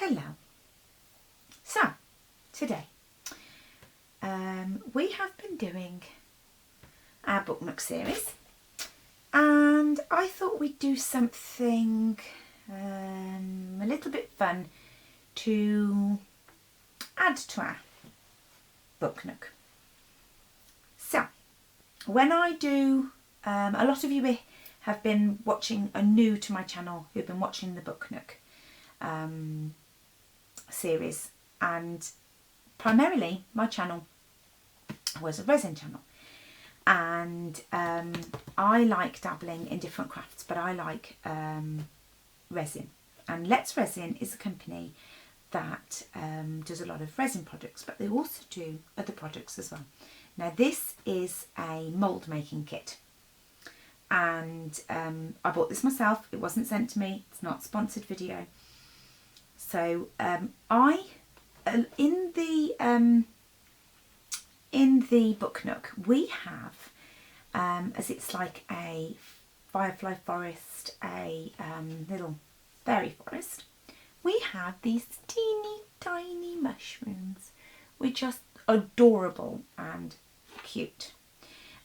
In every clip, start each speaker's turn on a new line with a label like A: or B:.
A: Hello. So, today we have been doing our Book Nook series, and I thought we'd do something a little bit fun to add to our Book Nook. So, when I do, a lot of you have been watching, are new to my channel, who've been watching the Book Nook series, and primarily my channel was a resin channel, and I like dabbling in different crafts, but I like resin, and Let's Resin is a company that does a lot of resin products, but they also do other products as well. Now this is a mould making kit, and I bought this myself. It wasn't sent to me, it's not a sponsored video. So in the Book Nook we have, as it's like a firefly forest, a little fairy forest, we have these teeny tiny mushrooms which are adorable and cute.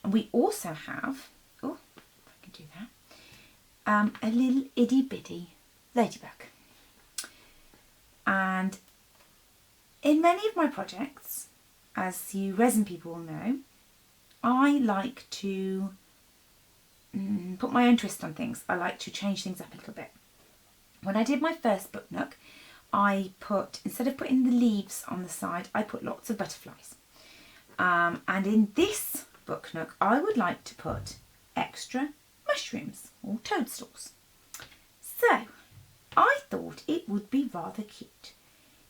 A: And we also have, oh, if I can do that, a little itty bitty ladybug. And in many of my projects, as you resin people will know, I like to put my own twist on things. I like to change things up a little bit. When I did my first Book Nook, I put, instead of putting the leaves on the side, I put lots of butterflies. And in this Book Nook, I would like to put extra mushrooms or toadstools. So I thought it would be rather cute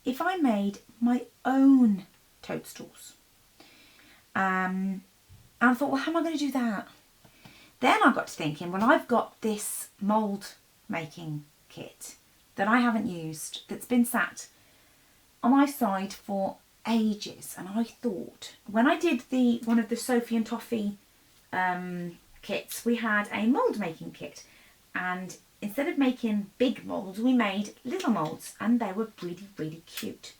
A: if I made my own toadstools. And I thought, well, how am I going to do that? Then I got to thinking, well, I've got this mould making kit that I haven't used, that's been sat on my side for ages, and I thought, when I did one of the Sophie and Toffee kits, we had a mould making kit, and instead of making big moulds, we made little moulds, and they were really, really cute.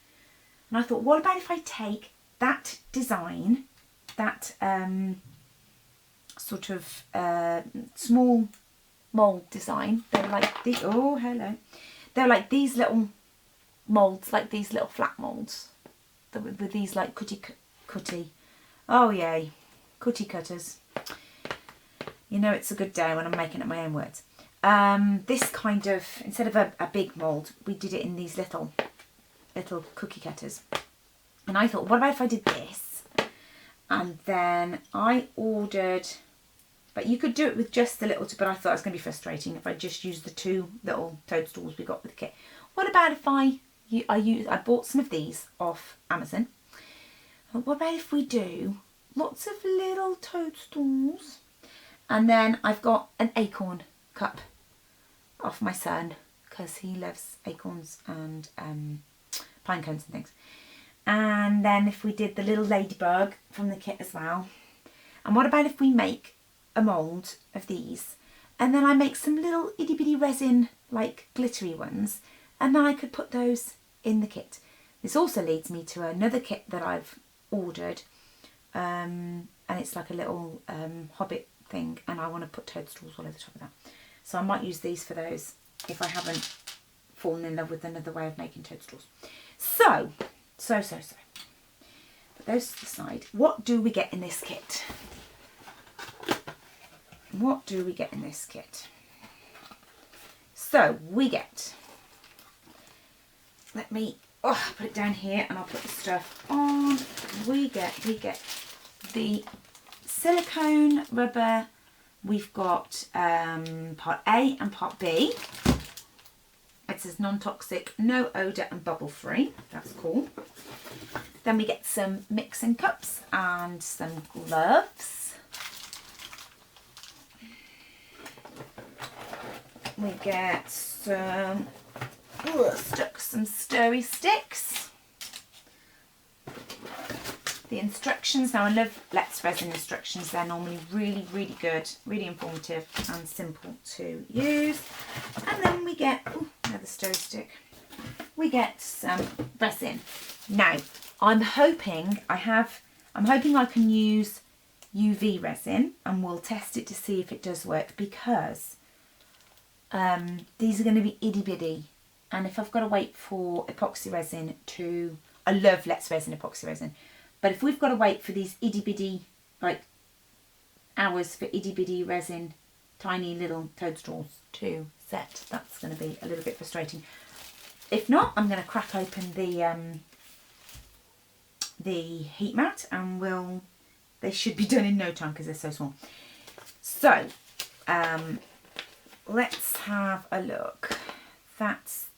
A: And I thought, what about if I take that design, that sort of small mould design, they're like these, oh hello, they're like these little moulds, like these little flat moulds, with these like cutty, oh yay, cutty cutters. You know it's a good day when I'm making up my own words. This kind of, instead of a big mould, we did it in these little cookie cutters. And I thought, what about if I did this? And then I ordered, but you could do it with just the little, but I thought it was going to be frustrating if I just used the two little toadstools we got with the kit. What about if I bought some of these off Amazon. What about if we do lots of little toadstools? And then I've got an acorn cup off my son, because he loves acorns and pine cones and things. And then if we did the little ladybug from the kit as well. And what about if we make a mould of these, and then I make some little itty bitty resin, like glittery ones, and then I could put those in the kit. This also leads me to another kit that I've ordered, and it's like a little hobbit thing, and I want to put toadstools all over the top of that. So I might use these for those if I haven't fallen in love with another way of making toadstools. So. Put those to the side. What do we get in this kit? What do we get in this kit? So we get, let me put it down here and I'll put the stuff on. We get the silicone rubber. We've got part A and part B. It says non-toxic, no odour and bubble free. That's cool. Then we get some mixing cups and some gloves. We get some stirry sticks. The instructions, now I love Let's Resin instructions, they're normally really, really good, really informative and simple to use. And then we get, another stir stick. we get some resin. Now, I'm hoping I can use UV resin, and we'll test it to see if it does work, because these are going to be itty bitty, and if I've got to wait for epoxy resin I love Let's Resin epoxy resin, but if we've got to wait for these itty bitty, like hours for itty bitty resin, tiny little toadstools to set, that's going to be a little bit frustrating. If not, I'm going to crack open the heat mat, and they should be done in no time because they're so small. So let's have a look.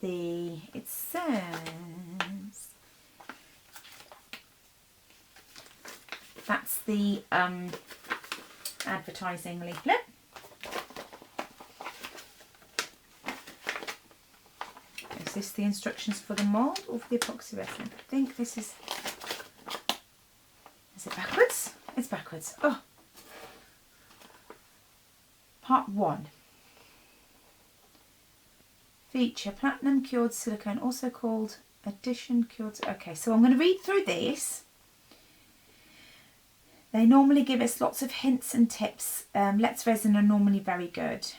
A: It says that's the advertising leaflet. Is this the instructions for the mould or for the epoxy resin? I think this is it backwards? It's backwards. Oh. Part 1. Feature platinum cured silicone, also called addition cured. Okay, so I'm going to read through this. They normally give us lots of hints and tips. Let's Resin are normally very good.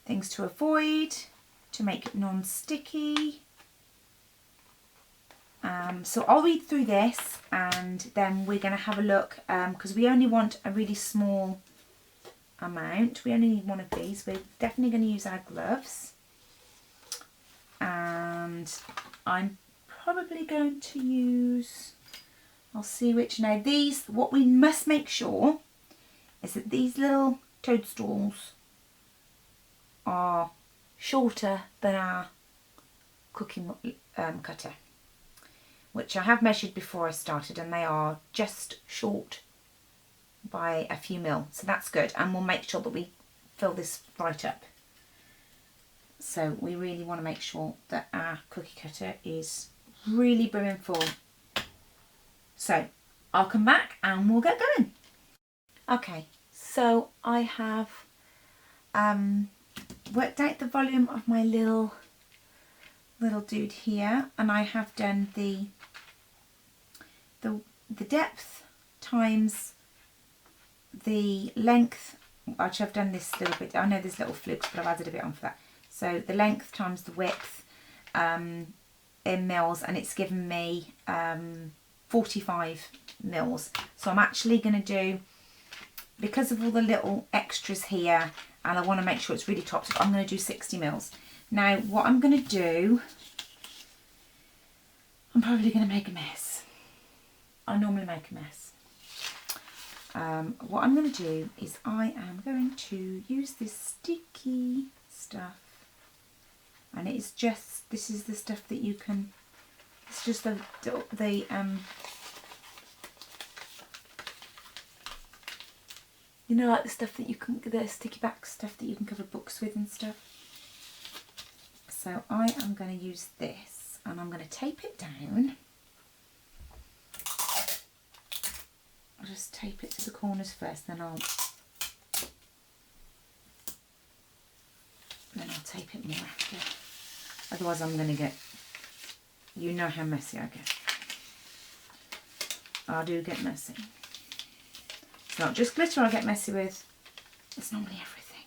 A: Things to avoid, to make it non-sticky. So I'll read through this, and then we're going to have a look, because we only want a really small amount. We only need one of these. We're definitely going to use our gloves, and I'm probably going to use, I'll see which. Now these, what we must make sure is that these little toadstools are shorter than our cooking cutter, which I have measured before I started, and they are just short by a few mil, so that's good, and we'll make sure that we fill this right up. So we really want to make sure that our cookie cutter is really brimming full. So I'll come back and we'll get going. Okay, so I have worked out the volume of my little dude here, and I have done the depth times the length, which I've done this little bit. I know there's little flukes, but I've added a bit on for that. So the length times the width in mils, and it's given me 45 mils. So I'm actually going to do, because of all the little extras here, and I want to make sure it's really topped up, I'm going to do 60 mils. Now what I'm going to do, I'm probably going to make a mess. I normally make a mess. What I'm going to do is I am going to use this sticky stuff, and it is just, this is the stuff that you can, it's just the you know, like the stuff that you can, the sticky back stuff that you can cover books with and stuff. So I am going to use this, and I'm going to tape it down. I'll just tape it to the corners first, then I'll tape it more after. Otherwise I'm going to get, you know how messy I get. I do get messy. It's not just glitter I get messy with, it's normally everything.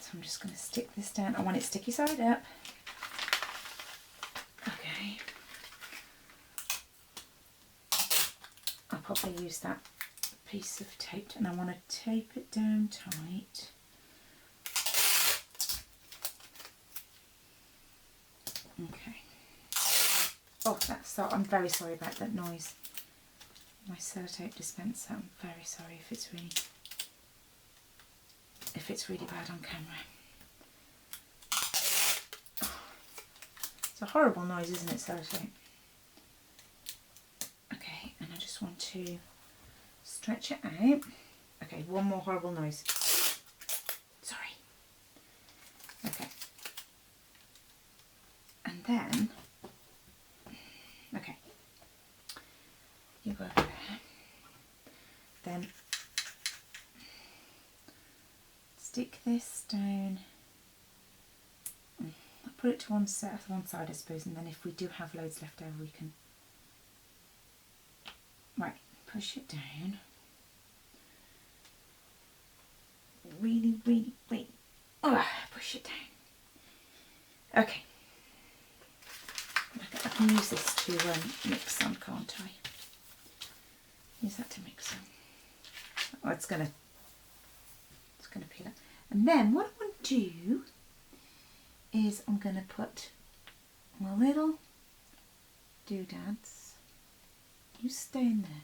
A: So I'm just going to stick this down. I want it sticky side up. Okay. I'll probably use that piece of tape, and I want to tape it down tight. Okay. Oh, I'm very sorry about that noise. My sellotape dispenser. I'm very sorry if it's really bad on camera. Oh, it's a horrible noise, isn't it, sellotape? Okay, and I just want to stretch it out. Okay, one more horrible noise. Sorry. Okay. And then, okay, you go over there. Then stick this down. put it to one side, I suppose, and then if we do have loads left over, we can, right, push it down. Really, push it down. Okay. I can use this to mix some, can't I? Use that to mix some. Oh, it's gonna peel out. And then what I want to do is I'm gonna put my little doodads. You stay in there.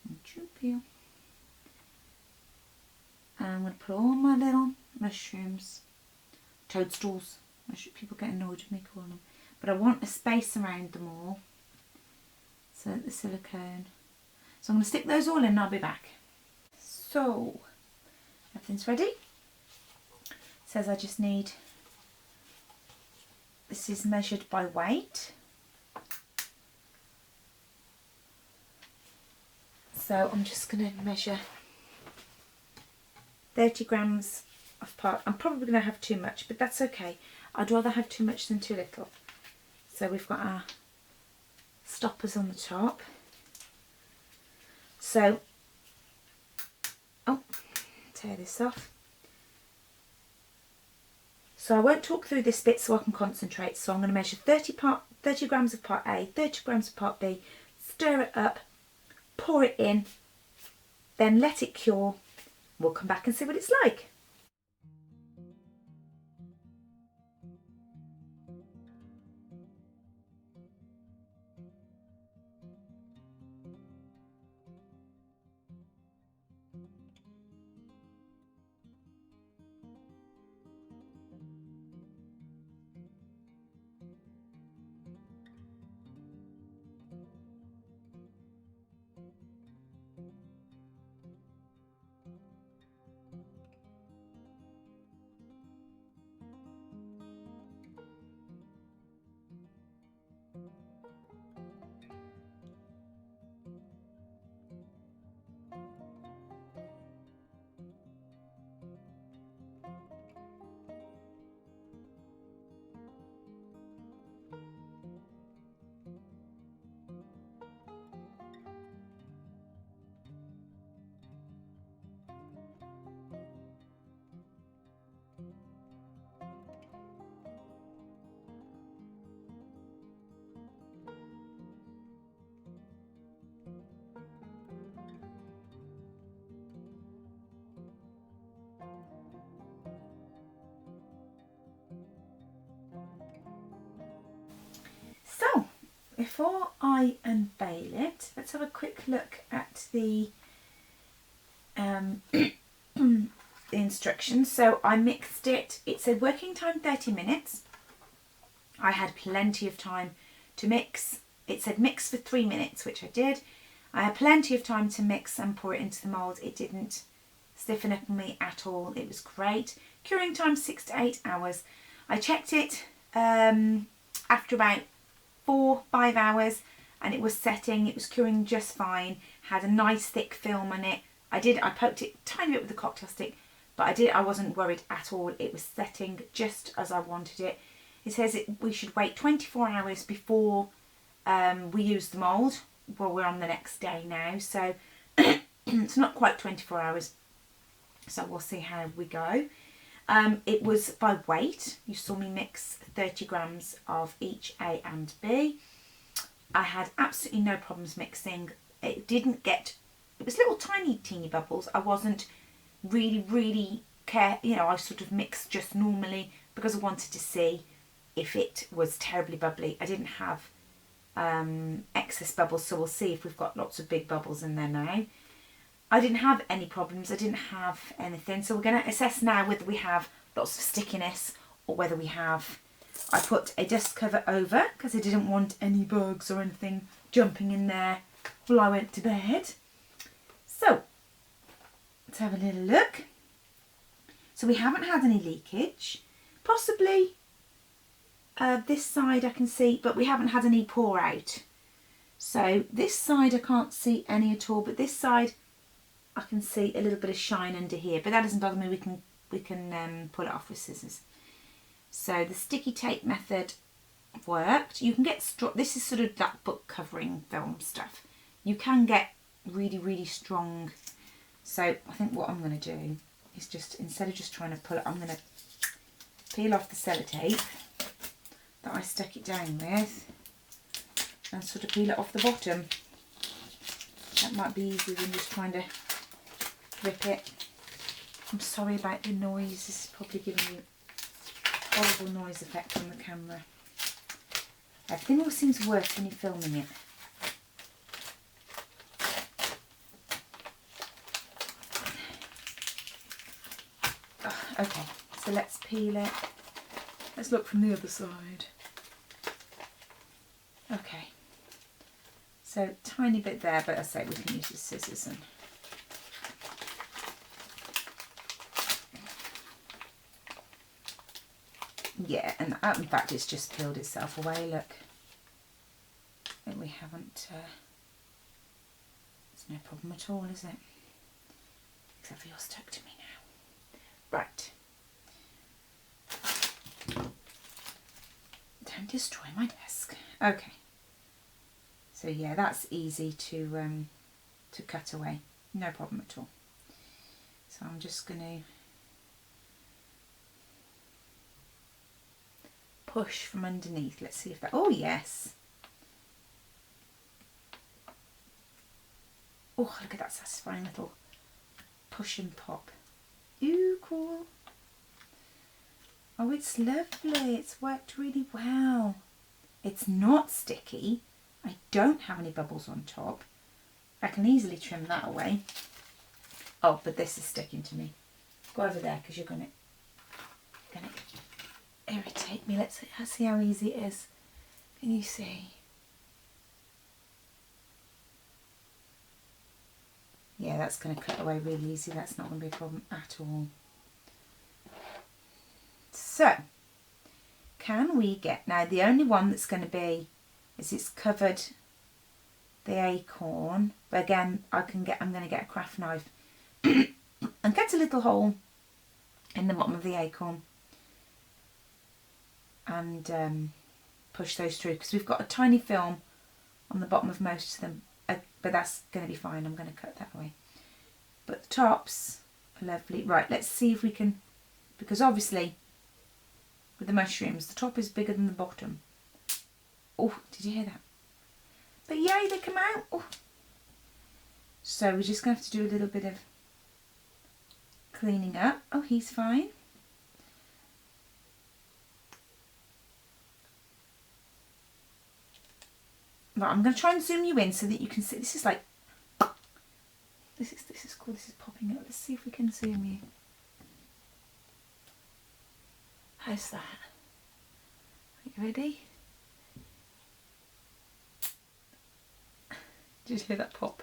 A: And you peel. And I'm going to put all my little mushrooms, toadstools. People get annoyed with me calling them. But I want a space around them all. So the silicone. So I'm going to stick those all in and I'll be back. So, everything's ready. It says I just need, this is measured by weight. So I'm just going to measure 30 grams of part. I'm probably going to have too much, but that's okay. I'd rather have too much than too little. So we've got our stoppers on the top. So, oh, tear this off. So I won't talk through this bit so I can concentrate. So I'm going to measure 30 grams of part A, 30 grams of part B, stir it up, pour it in, then let it cure. We'll come back and see what it's like. So, before I unveil it, let's have a quick look at the instructions. So I mixed it. It said working time 30 minutes. I had plenty of time to mix. It said mix for 3 minutes, which I did. I had plenty of time to mix and pour it into the mould. It didn't stiffen up on me at all. It was great. Curing time 6 to 8 hours. I checked it after about 4-5 hours and it was setting. It was curing just fine. Had a nice thick film on it. I poked it a tiny bit with the cocktail stick, but I wasn't worried at all. It was setting just as I wanted it. It says we should wait 24 hours before we use the mould. Well, we're on the next day now, so it's not quite 24 hours. So we'll see how we go. It was by weight. You saw me mix 30 grams of each A and B. I had absolutely no problems mixing. It didn't get, it was little tiny teeny bubbles. I wasn't really I sort of mixed just normally because I wanted to see if it was terribly bubbly. I didn't have excess bubbles, so we'll see if we've got lots of big bubbles in there now. I didn't have any problems. I didn't have anything. So we're going to assess now whether we have lots of stickiness or whether we have... I put a dust cover over because I didn't want any bugs or anything jumping in there while I went to bed. So let's have a little look. So we haven't had any leakage. Possibly this side I can see, but we haven't had any pour out. So this side I can't see any at all, but this side I can see a little bit of shine under here, but that doesn't bother me. We can pull it off with scissors. So the sticky tape method worked. You can get strong, this is sort of that book covering film stuff. You can get really, really strong. So I think what I'm going to do is just, instead of just trying to pull it, I'm going to peel off the sellotape that I stuck it down with and sort of peel it off the bottom. That might be easier than just trying to rip it. I'm sorry about the noise. This is probably giving you horrible noise effect on the camera. Everything always seems worse when you're filming it. Okay, so let's peel it. Let's look from the other side. Okay, so tiny bit there, but I say we can use the scissors and yeah, and in fact it's just peeled itself away, look. And we haven't, it's no problem at all, is it? Except for you're stuck to me now. Right. Don't destroy my desk. Okay. So yeah, that's easy to cut away. No problem at all. So I'm just going to push from underneath. Let's see if that, oh yes. Oh, look at that satisfying little push and pop. Ooh, cool. Oh, it's lovely. It's worked really well. It's not sticky. I don't have any bubbles on top. I can easily trim that away. Oh, but this is sticking to me. Go over there because you're going to irritate me. Let's see how easy it is. Can you see? Yeah, that's going to cut away really easy. That's not going to be a problem at all. So, can we get, now the only one that's going to be, is it's covered the acorn, but again, I'm going to get a craft knife and cut a little hole in the bottom of the acorn and push those through, because we've got a tiny film on the bottom of most of them, but that's going to be fine. I'm going to cut that away. But the tops are lovely. Right, let's see if we can, because obviously with the mushrooms, the top is bigger than the bottom. Oh, did you hear that? But yay, they come out. Oh. So we're just going to have to do a little bit of cleaning up. Oh, he's fine. Right, I'm going to try and zoom you in so that you can see. This is like, this is cool. This is popping up. Let's see if we can zoom you. How's that? Are you ready? Did you hear that pop?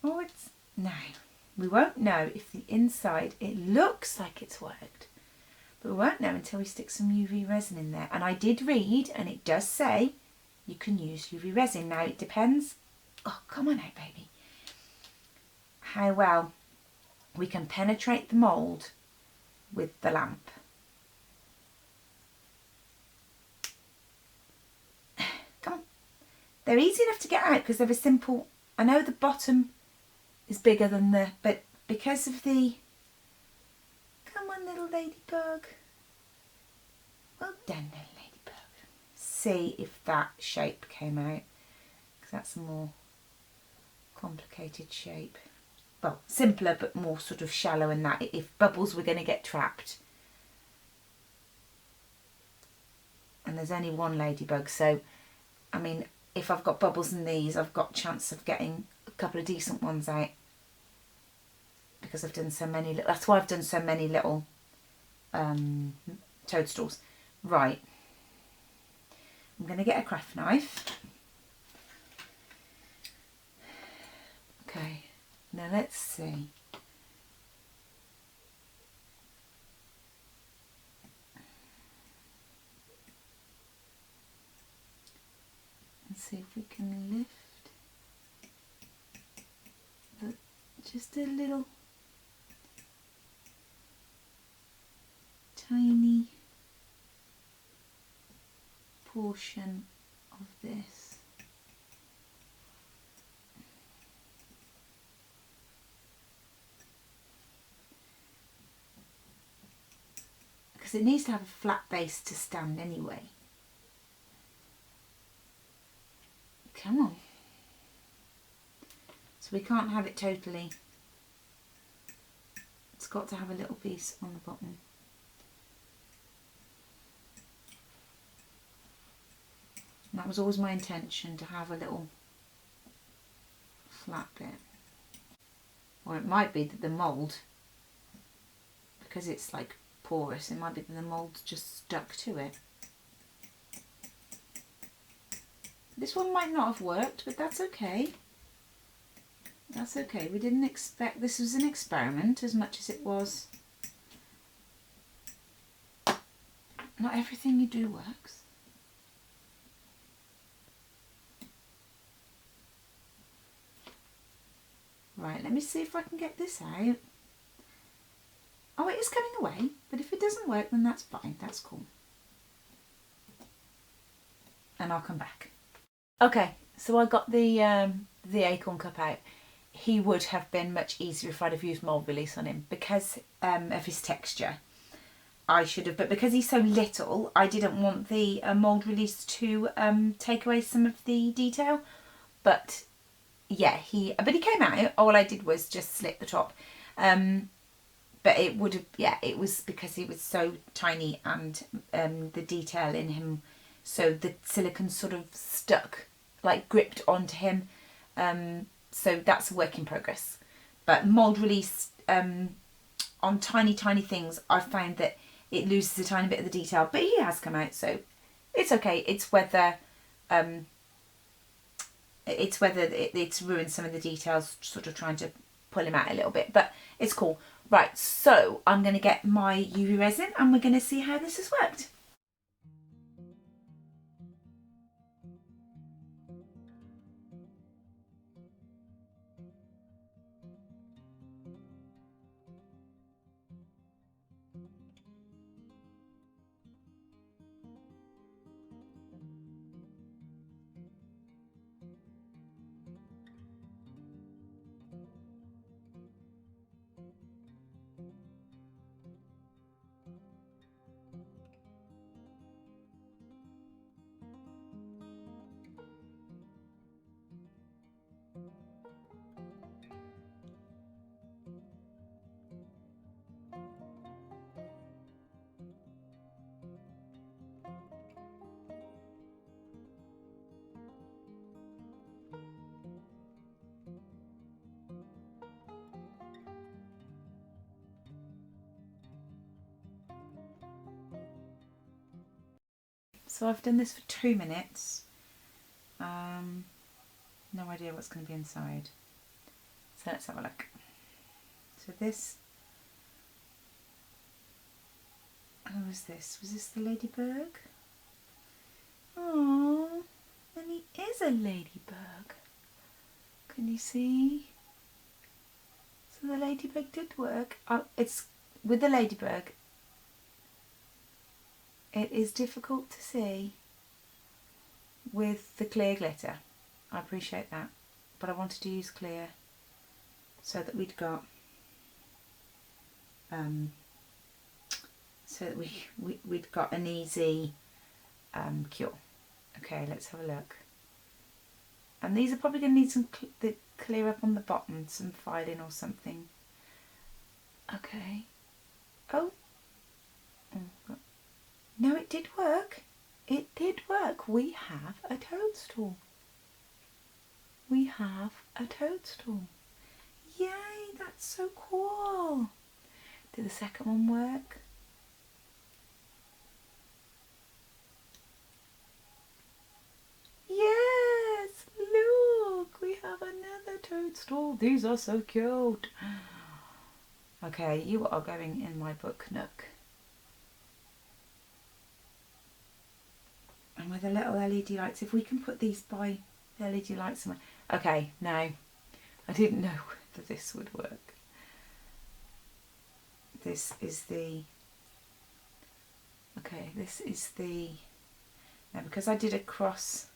A: Oh, it's... No. We won't know if the inside, it looks like it's worked, but we won't know until we stick some UV resin in there. And I did read, and it does say you can use UV resin. Now it depends, oh come on out baby, how well we can penetrate the mould with the lamp. Come on. They're easy enough to get out because they're a simple, I know the bottom is bigger than the, but because of the, come on little ladybug. Well done little ladybug. See if that shape came out, because that's a more complicated shape. Well, simpler but more sort of shallow in that if bubbles were going to get trapped. And there's only one ladybug, so I mean if I've got bubbles in these, I've got a chance of getting a couple of decent ones out, because I've done so many, that's why I've done so many little toadstools. Right, I'm going to get a craft knife. Okay, now let's see. Let's see if we can lift just a little tiny portion of this. Because it needs to have a flat base to stand anyway. Come on. So we can't have it totally. It's got to have a little piece on the bottom. And that was always my intention, to have a little flat bit. Or it might be that the mould, because it's like porous, it might be that the mould's just stuck to it. This one might not have worked, but that's okay. That's okay. We didn't expect, this was an experiment as much as it was. Not everything you do works. Right, let me see if I can get this out. Oh, it is coming away, but if it doesn't work, then that's fine. That's cool. And I'll come back. Okay, so I got the acorn cup out. He would have been much easier if I'd have used mould release on him because of his texture. I should have, but because he's so little, I didn't want the mould release to take away some of the detail. But yeah, he came out. All I did was just slit the top. But it would have, yeah, it was because he was so tiny and the detail in him, so the silicone sort of stuck, like gripped onto him. So that's a work in progress. But mould release on tiny things, I've found that it loses a tiny bit of the detail, but he has come out, so it's okay. It's whether it's ruined some of the details, sort of trying to pull him out a little bit, but it's cool. Right, so I'm going to get my UV resin and we're going to see how this has worked. So I've done this for 2 minutes. No idea what's going to be inside. So let's have a look. So this, who was this? Was this the ladybug? Oh, and he is a ladybug. Can you see? So the ladybug did work. It's with the ladybug. It is difficult to see with the clear glitter. I appreciate that, but I wanted to use clear so that we'd got we'd got an easy cure. Okay, let's have a look. And these are probably going to need some clear up on the bottom, some filing or something. Okay. Oh. No, it did work. It did work. We have a toadstool. We have a toadstool. Yay, that's so cool. Did the second one work? Yes, look, we have another toadstool. These are so cute. Okay, you are going in my Book Nook. And with the little LED lights, if we can put these by the LED lights somewhere. Okay, now, I didn't know whether this would work. This is the, okay, this is the Now because I did a cross,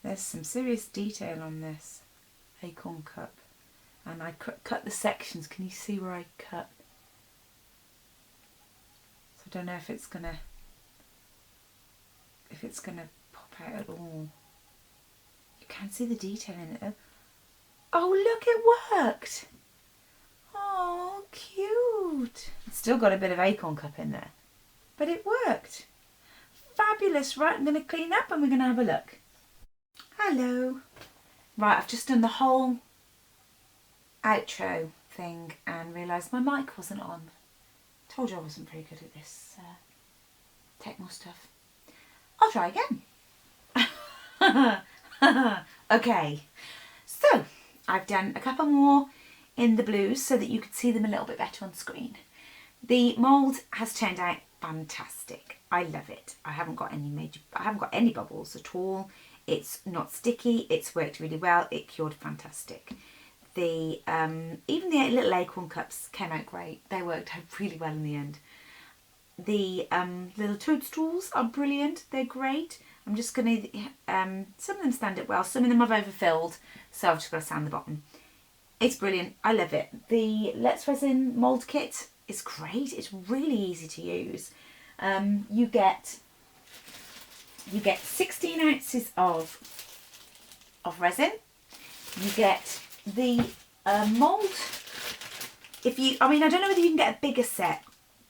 A: there's some serious detail on this acorn cup, and I cut the sections. Can you see where I cut? So I don't know if it's gonna pop out at all. You can see the detail in it though. Oh look, it worked! Oh, cute! It's still got a bit of acorn cup in there, but it worked. Fabulous. Right, I'm going to clean up and we're going to have a look. Hello. Right, I've just done the whole outro thing and realised my mic wasn't on. Told you I wasn't very good at this techno stuff. I'll try again. Okay, so I've done a couple more in the blues so that you could see them a little bit better on screen. The mould has turned out fantastic. I love it. I haven't got any bubbles at all. It's not sticky. It's worked really well. It cured fantastic. The even the little acorn cups came out great. They worked out really well in the end. The little toadstools are brilliant. They're great. I'm just going to, some of them stand up well, some of them I've overfilled, so I've just got to sand the bottom. It's brilliant. I love it. The Let's Resin mould kit is great. It's really easy to use. You get 16 ounces of resin. You get the mould. I don't know whether you can get a bigger set.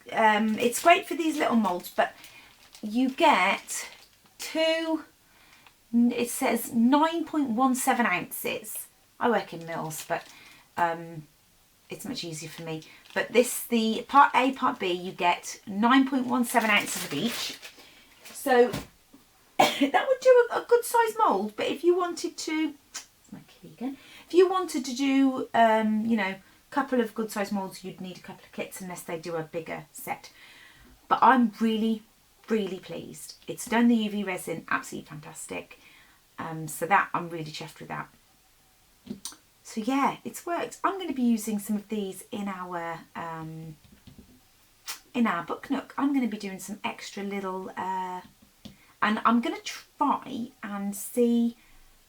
A: It's great for these little moulds, but you get two, it says 9.17 ounces. I work in mils, but it's much easier for me. But the part A, part B, you get 9.17 ounces of each. So that would do a good size mould, but if you wanted to, my key again, if you wanted to do, a couple of good size moulds, you'd need a couple of kits unless they do a bigger set. But I'm really, really pleased. It's done the UV resin, absolutely fantastic. So that, I'm really chuffed with that. So yeah, it's worked. I'm going to be using some of these in our Book Nook. I'm going to be doing some extra little, and I'm going to try and see,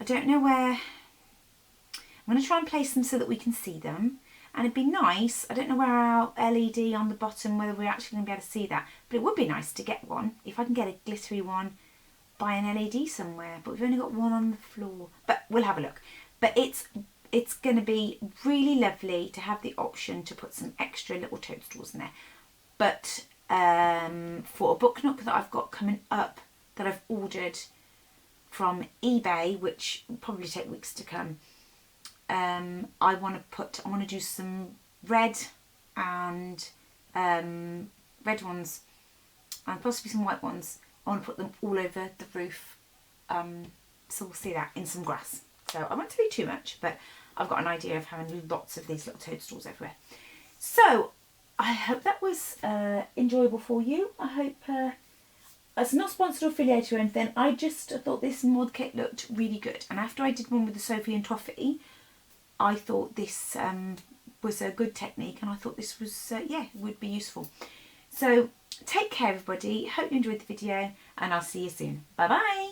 A: I don't know where, I'm going to try and place them so that we can see them. And it'd be nice, I don't know where our LED on the bottom, whether we're actually going to be able to see that, but it would be nice to get one. If I can get a glittery one, buy an LED somewhere, but we've only got one on the floor. But we'll have a look. But it's going to be really lovely to have the option to put some extra little toadstools in there. But for a Book Nook that I've got coming up, that I've ordered from eBay, which will probably take weeks to come, I want to do some red and red ones and possibly some white ones. I want to put them all over the roof, so we'll see that in some grass. So I won't tell you too much, but I've got an idea of having lots of these little toadstools everywhere. So I hope that was enjoyable for you. I hope it's not sponsored or affiliated or anything. I just thought this mould kit looked really good, and after I did one with the Sophie and Toffee, I thought this was a good technique, and I thought this was, would be useful. So take care everybody, hope you enjoyed the video, and I'll see you soon. Bye bye.